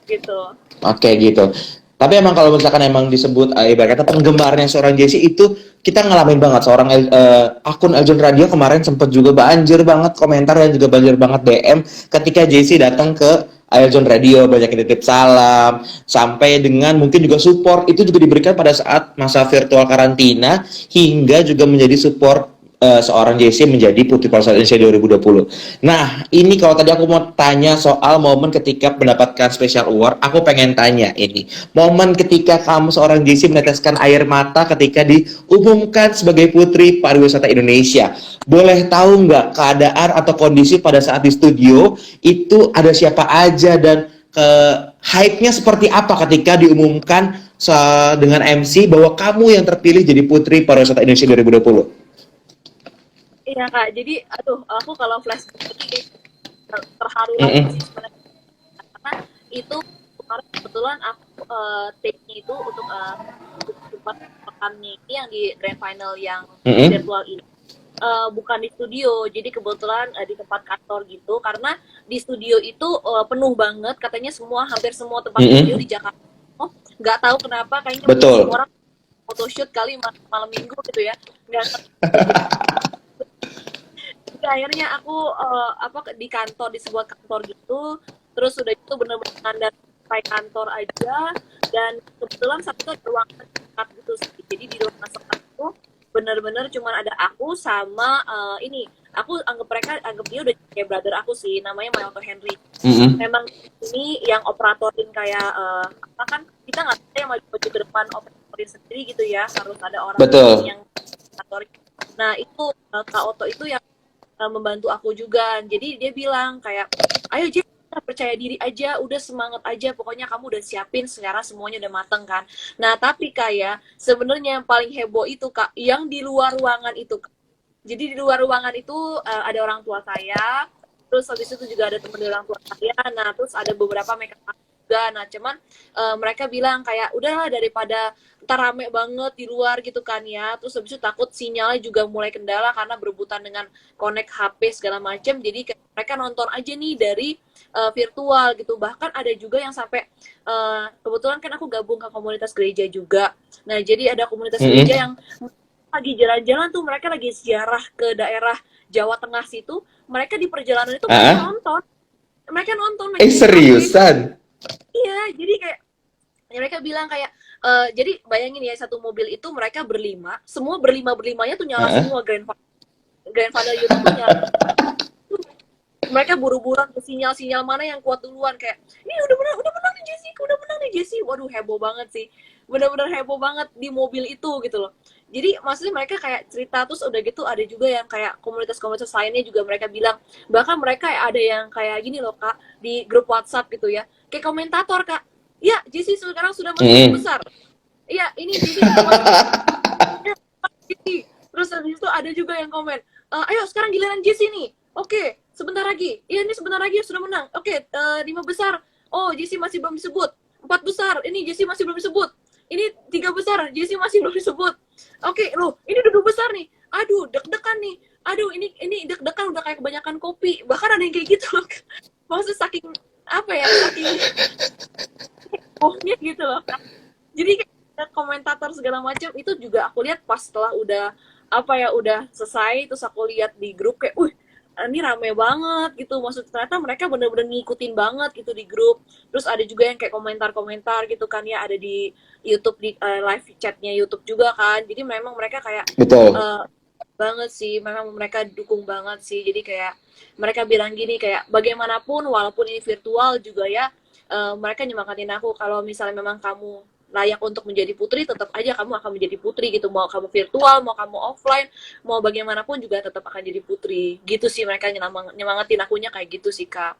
gitu. Oke gitu. Tapi emang kalau misalkan emang disebut ibarat kata penggemarnya seorang Jesse itu kita ngalamin banget seorang akun Eljon Radio kemarin sempat juga banjir banget komentar dan juga banjir banget DM ketika Jesse datang ke Eljon Radio, banyak yang titip salam sampai dengan mungkin juga support itu juga diberikan pada saat masa virtual karantina hingga juga menjadi support seorang Jesse menjadi Putri Polsat Indonesia 2020. Nah, ini kalau tadi aku mau tanya soal momen ketika mendapatkan special award, aku pengen tanya ini. Momen ketika kamu seorang Jesse meneteskan air mata ketika diumumkan sebagai Putri Pariwisata Indonesia. Boleh tahu nggak keadaan atau kondisi pada saat di studio itu ada siapa aja dan hype-nya seperti apa ketika diumumkan dengan MC bahwa kamu yang terpilih jadi Putri Pariwisata Indonesia 2020? Iya kak, jadi aduh aku kalau flashback lagi terharu lagi Mm-mm. sih sebenarnya, karena itu kemarin kebetulan aku take-nya itu untuk tempat pekannya ini yang di grand final yang Mm-mm. virtual ini, bukan di studio. Jadi kebetulan di tempat kantor gitu, karena di studio itu penuh banget katanya, hampir semua tempat studio Mm-mm. di Jakarta. Oh, nggak tahu kenapa kayaknya mungkin semua Betul. orang photoshoot kali malam minggu gitu ya, nggak ngerti. Jadi akhirnya aku di kantor, di sebuah kantor gitu, terus udah itu bener-bener ngandar sampai kantor aja, dan kebetulan satu ada ruangan dekat gitu sih. Jadi di ruangan sekat itu bener-bener cuman ada aku sama ini, aku anggap dia udah kayak brother aku sih, namanya Mayoto Henry. Mm-mm. Memang ini yang operatorin kayak apa kan, kita nggak bisa yang maju ke depan operatorin sendiri gitu ya, harus ada orang Betul. yang operatorin. Nah itu Kak Oto itu yang membantu aku juga. Jadi dia bilang kayak, ayo Jess, percaya diri aja, udah semangat aja, pokoknya kamu udah siapin sekarang, semuanya udah mateng kan. Nah tapi kayak sebenarnya yang paling heboh itu Kak, yang di luar ruangan itu Kak. Jadi di luar ruangan itu ada orang tua saya, terus habis itu juga ada temen orang tua saya, nah terus ada beberapa makeup artist juga. Nah cuman mereka bilang kayak udahlah daripada ntar rame banget di luar gitu kan ya, terus habis itu takut sinyalnya juga mulai kendala karena berebutan dengan connect HP segala macam, jadi mereka nonton aja nih dari virtual gitu. Bahkan ada juga yang sampai kebetulan kan aku gabung ke komunitas gereja juga, nah jadi ada komunitas gereja Mm-mm. yang lagi jalan-jalan tuh, mereka lagi ziarah ke daerah Jawa Tengah situ, mereka di perjalanan itu mereka Ah, nonton, mereka nonton, mereka seriusan? Iya, jadi kayak ya mereka bilang kayak jadi bayangin ya satu mobil itu mereka berlima, semua berlimanya tuh nyala Heeh. semua grandfather YouTube tuh nyala. Mereka buru-buruan ke sinyal-sinyal mana yang kuat duluan kayak ini udah menang nih Jesse, udah menang nih Jesse. Waduh heboh banget sih. Bener-bener heboh banget di mobil itu gitu loh. Jadi maksudnya mereka kayak cerita terus udah gitu ada juga yang kayak komunitas-komunitas lainnya juga mereka bilang bahkan mereka ada yang kayak gini loh Kak di grup WhatsApp gitu ya. Kayak komentator Kak. Ya, Jesse sekarang sudah masuk 5 besar. Iya, ini Jesse sudah masuk Jesse. Terus habis itu ada juga yang komen, ayo sekarang giliran Jesse nih. Oke, sebentar lagi. Iya ini sebentar lagi sudah menang. Oke, 5 besar. Oh, Jesse masih belum disebut. 4 besar. Ini Jesse masih belum disebut. Ini 3 besar. Jesse masih belum disebut. Oke, loh, ini udah 2 besar nih. Aduh, deg-degan nih. Aduh, ini deg-degan udah kayak kebanyakan kopi. Bahkan ada yang kayak gitu loh. Maksudnya saking apa ya? Saking bohnya gitu loh. Jadi kayak komentator segala macam itu juga aku lihat pas setelah udah apa ya udah selesai terus aku lihat di grup kayak ini rame banget gitu maksud ternyata mereka bener-bener ngikutin banget gitu di grup terus ada juga yang kayak komentar-komentar gitu kan ya ada di YouTube di live chatnya YouTube juga kan jadi memang mereka kayak Betul. eh, banget sih memang mereka dukung banget sih jadi kayak mereka bilang gini kayak bagaimanapun walaupun ini virtual juga ya mereka nyemangatin aku kalau misalnya memang kamu layak untuk menjadi putri tetap aja kamu akan menjadi putri gitu mau kamu virtual mau kamu offline mau bagaimanapun juga tetap akan jadi putri gitu sih mereka nyemangatin akunya kayak gitu sih Kak.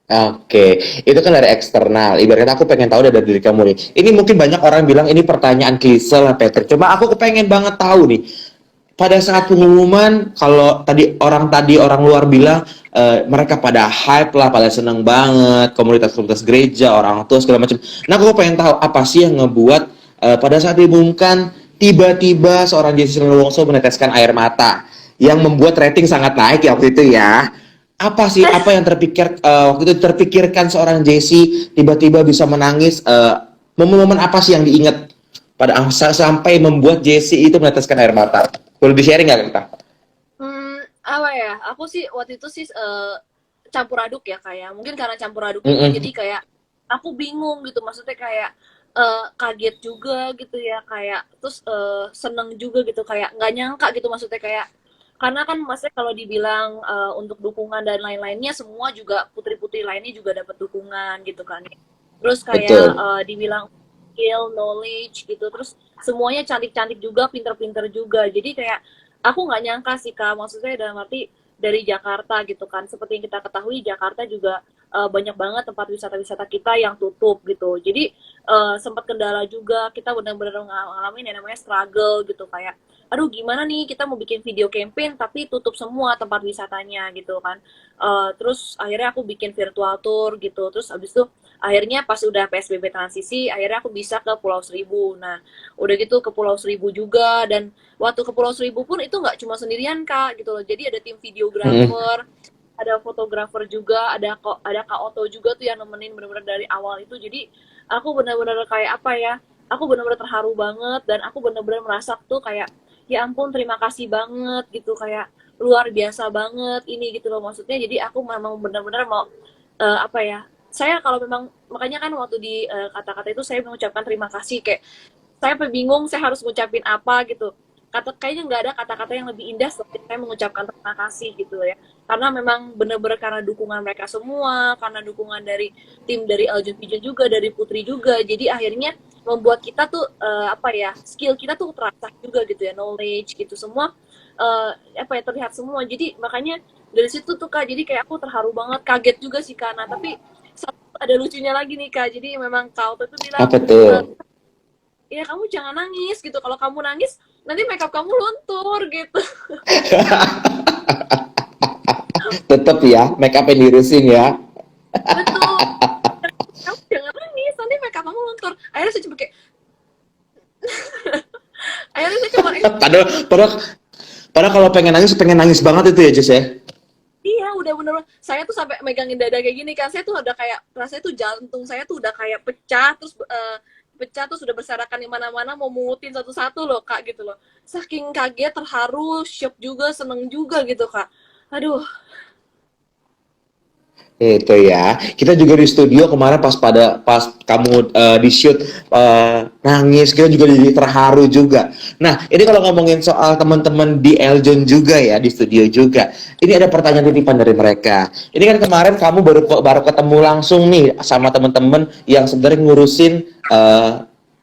Oke, itu kan dari eksternal. Ibaratnya aku pengen tahu dari diri kamu nih. Ini mungkin banyak orang bilang ini pertanyaan klise lah, Patrick. Cuma aku kepengen banget tahu nih. Pada saat pengumuman, kalau tadi orang luar bilang mereka pada hype lah, pada seneng banget, komunitas-komunitas gereja, orang tua segala macam. Nah, aku pengen tahu apa sih yang ngebuat pada saat diumumkan tiba-tiba seorang Jesse Wongso meneteskan air mata yang membuat rating sangat naik ya waktu itu ya. Apa sih apa yang waktu itu terpikirkan seorang Jesse tiba-tiba bisa menangis? Momen-momen apa sih yang diingat sampai membuat Jesse itu meneteskan air mata? Boleh di sharing nggak kita? Apa ya aku sih waktu itu sih campur aduk ya kayak mungkin karena campur aduk juga jadi Mm-mm. kayak aku bingung gitu maksudnya kayak kaget juga gitu ya kayak terus seneng juga gitu kayak nggak nyangka gitu maksudnya kayak karena kan maksudnya kalau dibilang untuk dukungan dan lain-lainnya semua juga putri-putri lainnya juga dapat dukungan gitu kan terus kayak Betul. dibilang skill knowledge gitu terus semuanya cantik-cantik juga pinter-pinter juga jadi kayak aku nggak nyangka sih Kak maksudnya dalam arti dari Jakarta gitu kan seperti yang kita ketahui Jakarta juga banyak banget tempat wisata-wisata kita yang tutup gitu jadi sempat kendala juga kita benar-benar ngalamin yang namanya struggle gitu kayak aduh gimana nih kita mau bikin video campaign tapi tutup semua tempat wisatanya gitu kan terus akhirnya aku bikin virtual tour gitu terus abis itu akhirnya pas udah PSBB transisi akhirnya aku bisa ke Pulau Seribu nah udah gitu ke Pulau Seribu juga dan waktu ke Pulau Seribu pun itu nggak cuma sendirian Kak gitu loh jadi ada tim Mm-mm. videografer ada fotografer juga ada Kak Oto juga tuh yang nemenin bener-bener dari awal itu jadi aku bener-bener kayak apa ya aku bener-bener terharu banget dan aku bener-bener merasa tuh kayak ya ampun terima kasih banget gitu kayak luar biasa banget ini gitu loh maksudnya jadi aku memang benar-benar mau apa ya saya kalau memang makanya kan waktu di kata-kata itu saya mengucapkan terima kasih kayak saya bingung saya harus ngucapin apa gitu kayaknya nggak ada kata-kata yang lebih indah seperti saya mengucapkan terima kasih gitu ya karena memang benar-benar karena dukungan mereka semua karena dukungan dari tim dari Aljun Pigeon juga dari Putri juga jadi akhirnya membuat kita tuh apa ya skill kita tuh terasa juga gitu ya knowledge gitu semua apa ya terlihat semua jadi makanya dari situ tuh Kak jadi kayak aku terharu banget kaget juga sih Kak nah tapi ada lucunya lagi nih Kak jadi memang Kak Oto tuh bilang Apa tuh? ya kamu jangan nangis gitu kalau kamu nangis nanti makeup kamu luntur gitu Tetap ya, make up yang diurusin ya. betul kamu jangan nangis nanti makeup kamu luntur akhirnya saya coba kayak akhirnya saya coba padahal, padahal, padahal kalau pengen nangis banget itu ya, Jess ya. iya udah bener saya tuh sampai megangin dada kayak gini kan saya tuh udah kayak rasanya tuh jantung saya tuh udah kayak pecah terus udah berserakan di mana-mana mau mungutin satu-satu loh Kak gitu loh saking kaget terharu shock juga seneng juga gitu Kak aduh Itu ya. Kita juga di studio kemarin pas kamu di shoot nangis, kita juga jadi terharu juga. Nah, ini kalau ngomongin soal teman-teman di Eljon juga ya di studio juga. Ini ada pertanyaan titipan dari mereka. Ini kan kemarin kamu baru baru ketemu langsung nih sama teman-teman yang sebenarnya ngurusin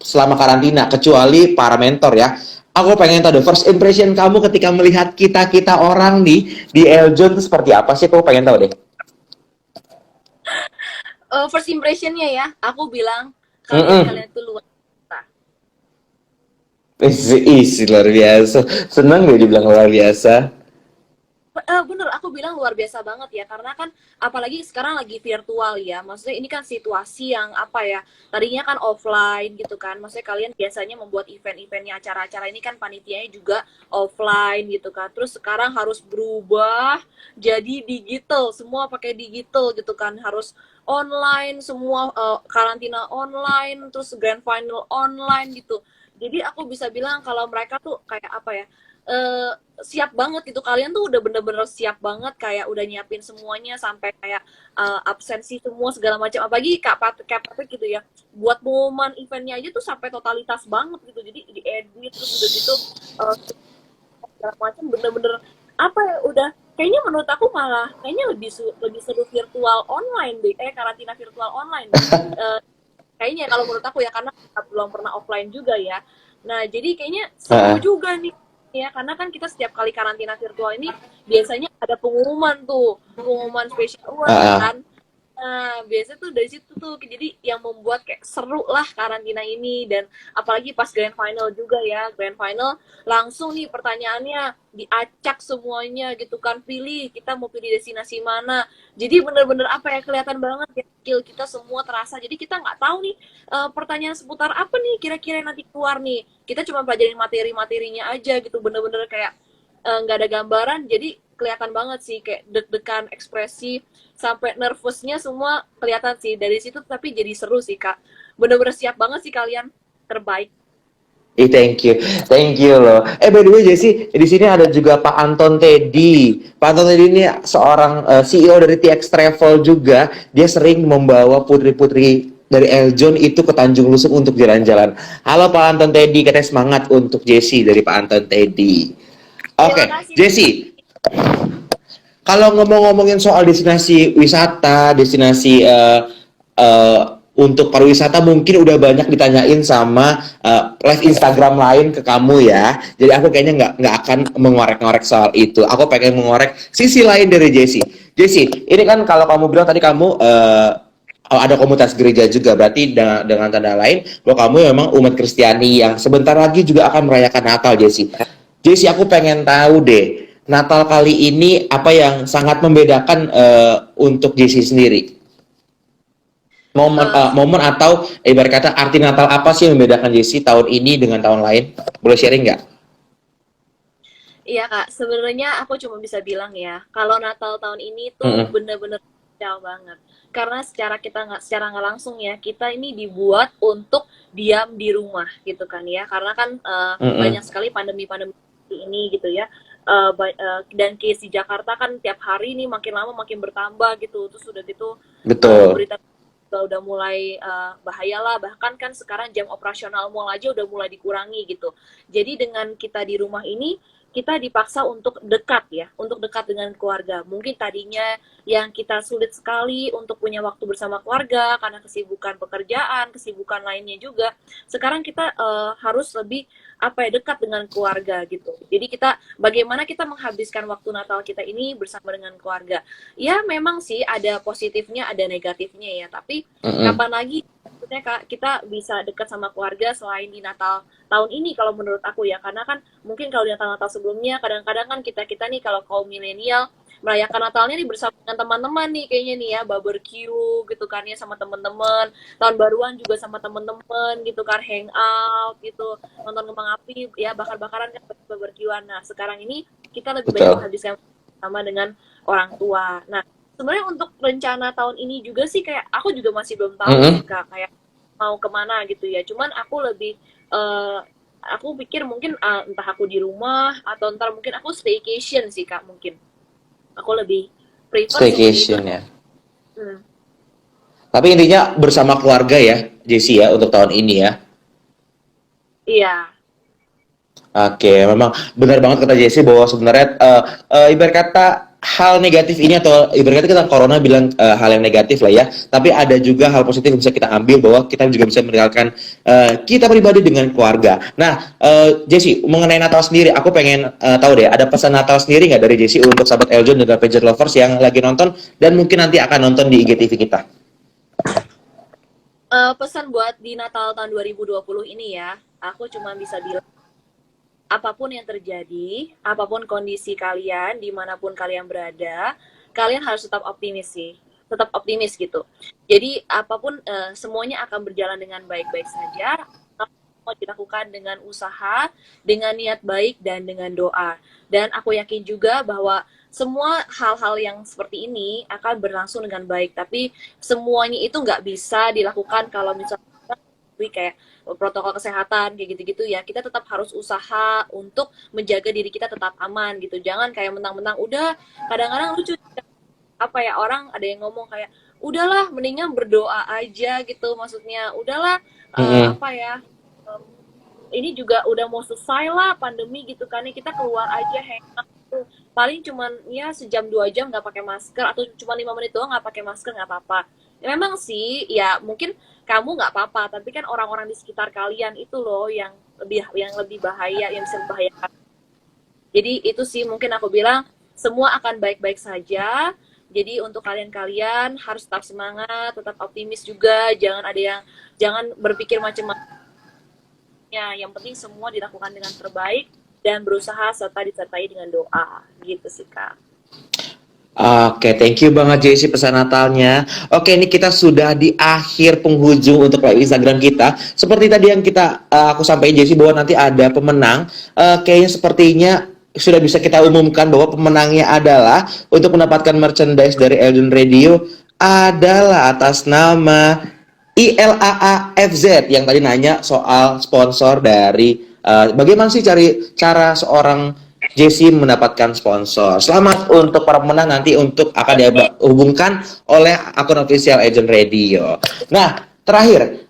selama karantina, kecuali para mentor ya. Aku pengen tahu deh, first impression kamu ketika melihat kita-kita orang nih di Eljon itu seperti apa sih? Aku pengen tahu deh. First impressionnya ya, aku bilang Mm-mm. kalian itu luar biasa. Isi luar biasa. Senang deh dibilang luar biasa. Bener, aku bilang luar biasa banget ya, karena kan apalagi sekarang lagi virtual ya, maksudnya ini kan situasi yang apa ya, tadinya kan offline gitu kan, maksudnya kalian biasanya membuat event-eventnya, acara-acara ini kan panitianya juga offline gitu kan, terus sekarang harus berubah jadi digital, semua pakai digital gitu kan, harus online semua, karantina online, terus grand final online gitu. Jadi aku bisa bilang kalau mereka tuh kayak apa ya, eh, siap banget gitu, kalian tuh udah bener-bener siap banget, kayak udah nyiapin semuanya sampai kayak absensi semua segala macam, apalagi Kak Patrick gitu ya, buat pengumuman eventnya aja tuh sampai totalitas banget gitu, jadi diedit terus udah gitu segala macam, bener-bener apa ya, udah kayaknya menurut aku malah kayaknya lebih seru virtual online deh, karantina virtual online deh. Eh, Kayaknya kalau menurut aku ya, karena belum pernah offline juga ya. Nah, jadi kayaknya seru Heeh. juga nih ya, karena kan kita setiap kali karantina virtual ini biasanya ada pengumuman tuh, pengumuman special award Heeh. kan. Nah, biasanya tuh dari situ tuh, jadi yang membuat kayak seru lah karantina ini, dan apalagi pas grand final juga ya, grand final langsung nih pertanyaannya diacak semuanya gitu kan, pilih kita mau pilih destinasi mana, jadi bener-bener apa ya, kelihatan banget ya skill kita semua terasa, jadi kita nggak tahu nih pertanyaan seputar apa nih kira-kira yang nanti keluar nih, kita cuma pelajarin materi-materinya aja gitu, bener-bener kayak nggak ada gambaran, jadi kelihatan banget sih kayak deg-degan, ekspresi sampai nervousnya semua kelihatan sih dari situ, tapi jadi seru sih Kak, bener-bener siap banget sih kalian, terbaik. Thank you loh. By the way Jesse, di sini ada juga Pak Anton Teddy. Pak Anton Teddy ini seorang CEO dari TX Travel juga. Dia sering membawa putri-putri dari Eljon itu ke Tanjung Lusuk untuk jalan-jalan. Halo Pak Anton Teddy, katanya semangat untuk Jesse dari Pak Anton Teddy. Terima Oke, kasih Pak. Jesse, kalau ngomong-ngomongin soal destinasi wisata, destinasi uh, untuk pariwisata mungkin udah banyak ditanyain sama live Instagram lain ke kamu ya. Jadi aku kayaknya nggak akan mengorek-ngorek soal itu. Aku pengen mengorek sisi lain dari Jessie. Jessie, ini kan kalau kamu bilang tadi kamu ada komunitas gereja juga, berarti dengan tanda lain bahwa kamu memang umat Kristiani yang sebentar lagi juga akan merayakan Natal, Jessie. Jessie, aku pengen tahu deh, Natal kali ini apa yang sangat membedakan untuk Jessie sendiri? Eh, Momen atau ibarat kata arti Natal apa sih yang membedakan Jessie tahun ini dengan tahun lain? Boleh sharing nggak? Iya Kak, sebenarnya aku cuma bisa bilang ya, kalau Natal tahun ini tuh Mm-mm. bener-bener spesial banget. Karena secara nggak langsung ya, kita ini dibuat untuk diam di rumah gitu kan ya. Karena kan banyak Mm-mm. sekali pandemi-pandemi ini gitu ya. Dan case di Jakarta kan tiap hari nih makin lama makin bertambah gitu. Terus udah gitu Betul. berita udah mulai bahaya lah, bahkan kan sekarang jam operasional mall aja udah mulai dikurangi gitu. Jadi dengan kita di rumah ini, kita dipaksa untuk dekat ya, untuk dekat dengan keluarga. Mungkin tadinya yang kita sulit sekali untuk punya waktu bersama keluarga karena kesibukan pekerjaan, kesibukan lainnya juga. Sekarang kita harus lebih apa ya, dekat dengan keluarga gitu. Jadi kita bagaimana kita menghabiskan waktu Natal kita ini bersama dengan keluarga. Ya memang sih ada positifnya, ada negatifnya ya. Tapi Mm-mm. kapan lagi maksudnya Kak, kita bisa dekat sama keluarga selain di Natal tahun ini kalau menurut aku ya, karena kan mungkin kalau di Natal-Natal sebelumnya kadang-kadang kan kita nih kalau kaum milenial merayakan Natalnya nih bersama dengan teman-teman nih kayaknya nih ya, barbecue gitu kan ya sama teman-teman, tahun baruan juga sama teman-teman gitu kan, hangout gitu, nonton kembang api ya, bakar-bakaran kan, barbekyuan. Nah sekarang ini kita lebih banyak Betul. menghabiskan sama dengan orang tua. Nah sebenarnya untuk rencana tahun ini juga sih kayak aku juga masih belum tahu sih Mm-mm. Kak, kayak mau kemana gitu ya, cuman aku lebih eh, aku pikir mungkin entah aku di rumah atau ntar mungkin aku staycation sih Kak, mungkin aku lebih prefer seperti itu. Staycation ya. Tapi intinya bersama keluarga ya, Jessie ya, untuk tahun ini ya. Iya. Oke, memang benar banget kata Jessie bahwa sebenarnya ibarat kata hal negatif ini atau ibarat kata kita corona bilang hal yang negatif lah ya, tapi ada juga hal positif yang bisa kita ambil bahwa kita juga bisa meninggalkan kita pribadi dengan keluarga. Nah, Jessie, mengenai Natal sendiri, aku pengen tahu deh, ada pesan Natal sendiri nggak dari Jessie untuk sahabat Eljon dan Pager Lovers yang lagi nonton dan mungkin nanti akan nonton di IGTV kita? Pesan buat di Natal tahun 2020 ini ya, aku cuma bisa bilang apapun yang terjadi, apapun kondisi kalian, dimanapun kalian berada, kalian harus tetap optimis sih, tetap optimis gitu. Jadi apapun semuanya akan berjalan dengan baik-baik saja. Mau dilakukan dengan usaha, dengan niat baik dan dengan doa. Dan aku yakin juga bahwa semua hal-hal yang seperti ini akan berlangsung dengan baik. Tapi semuanya itu nggak bisa dilakukan kalau misalnya kayak protokol kesehatan kayak gitu-gitu ya, kita tetap harus usaha untuk menjaga diri kita tetap aman gitu. Jangan kayak mentang-mentang udah, kadang-kadang lucu apa ya, orang ada yang ngomong kayak udahlah mendingan berdoa aja gitu, maksudnya udahlah Mm-mm. apa ya, em, ini juga udah mau selesai lah pandemi gitu kan ya, kita keluar aja hangout gitu. Paling cuman ya sejam 2 jam nggak pakai masker atau cuma 5 menit doang nggak pakai masker nggak apa-apa. Ya, memang sih ya mungkin kamu nggak apa-apa, tapi kan orang-orang di sekitar kalian itu loh yang lebih bahaya, yang bisa membahayakan. Jadi itu sih mungkin aku bilang semua akan baik-baik saja. Jadi untuk kalian-kalian harus tetap semangat, tetap optimis juga, jangan berpikir macam-macam. Yang penting semua dilakukan dengan terbaik dan berusaha serta disertai dengan doa. Gitu sih, Kak. Oke, thank you banget Jessie pesan Natalnya. Oke, ini kita sudah di akhir penghujung untuk live Instagram kita. Seperti tadi yang aku sampaikan Jessie bahwa nanti ada pemenang. Kayaknya sepertinya sudah bisa kita umumkan bahwa pemenangnya adalah untuk mendapatkan merchandise dari Elden Radio adalah atas nama ILAAFZ yang tadi nanya soal sponsor dari bagaimana sih cara seorang Jessie mendapatkan sponsor. Selamat untuk para pemenang, nanti untuk akan dihubungkan oleh akun official Agent Radio. Nah, terakhir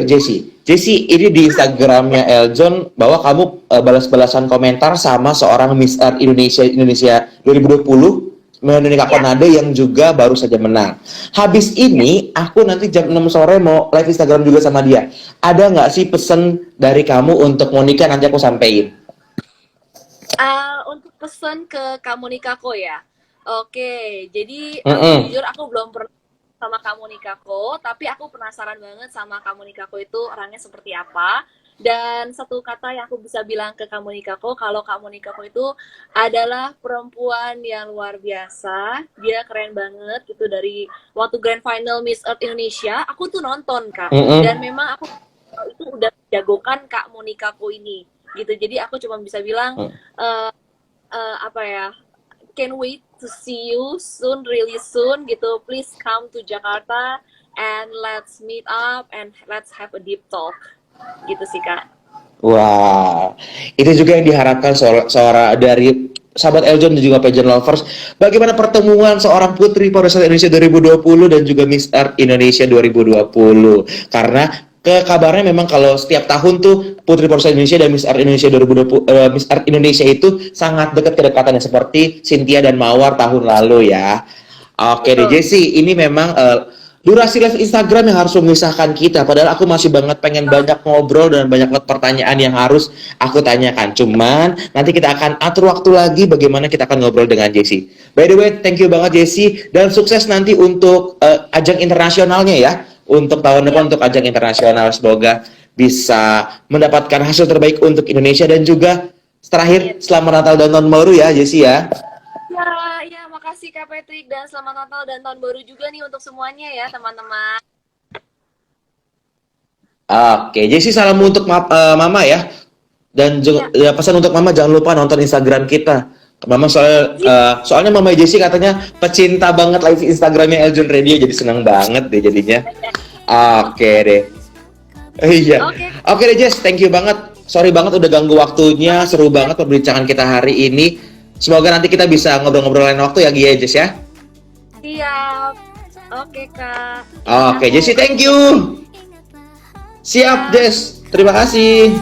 Jessie ini di Instagramnya Eljon bahwa kamu balas-balasan komentar sama seorang Miss Earth Indonesia 2020 Monica Konade yang juga baru saja menang. Habis ini aku nanti jam 6 sore mau live Instagram juga sama dia. Ada nggak sih pesan dari kamu untuk Monica, nanti aku sampein? Untuk pesan ke kamu Nikako ya. Oke, jadi Mm-mm. jujur aku belum pernah sama kamu Nikako, tapi aku penasaran banget sama kamu Nikako itu orangnya seperti apa. Dan satu kata yang aku bisa bilang ke kamu Nikako, kalau kamu Nikako itu adalah perempuan yang luar biasa. Dia keren banget gitu. Dari waktu Grand Final Miss Earth Indonesia, aku tuh nonton, Kak. Mm-mm. Dan memang aku itu udah jagokan Kak Monikako ini gitu. Jadi aku cuma bisa bilang uh, apa ya, can wait to see you soon, really soon gitu. Please come to Jakarta and let's meet up and let's have a deep talk gitu sih, Kak. Wah, itu juga yang diharapkan seorang dari sahabat Eljon dan juga pageant lovers. Bagaimana pertemuan seorang putri pariwisata Indonesia 2020 dan juga Miss Earth Indonesia 2020? Karena kabarnya memang kalau setiap tahun tuh putri pariwisata Indonesia dan Miss Earth Indonesia 2020, Miss Earth Indonesia itu sangat dekat kedekatannya seperti Cynthia dan Mawar tahun lalu ya. Oke deh Betul. Jessie, ini memang durasi live Instagram yang harus memisahkan kita. Padahal aku masih banget pengen banyak ngobrol dan banyak pertanyaan yang harus aku tanyakan. Cuman nanti kita akan atur waktu lagi bagaimana kita akan ngobrol dengan Jessie. By the way, thank you banget Jessie dan sukses nanti untuk ajang internasionalnya ya. Untuk tahun depan untuk ajang internasional, semoga bisa mendapatkan hasil terbaik untuk Indonesia dan juga terakhir selamat Natal dan Tahun Baru ya Jessie ya. Ya, makasih Kak Patrick dan selamat Natal dan Tahun Baru juga nih untuk semuanya ya, teman-teman. Oke, Jessie salam untuk Mama ya. Dan juga ya, pesan untuk Mama jangan lupa nonton Instagram kita. Mama soalnya Mama Jessie katanya pecinta banget live Instagramnya Eljon Radio, jadi senang banget deh jadinya. Oke deh. Iya. Oke deh Jess, thank you banget. Sorry banget udah ganggu waktunya, seru banget perbincangan kita hari ini. Semoga nanti kita bisa ngobrol-ngobrol lain waktu ya Gia Jess ya. Siap. Oke Kak. Oke, Jessie, thank you. Siap, Jess. Terima kasih.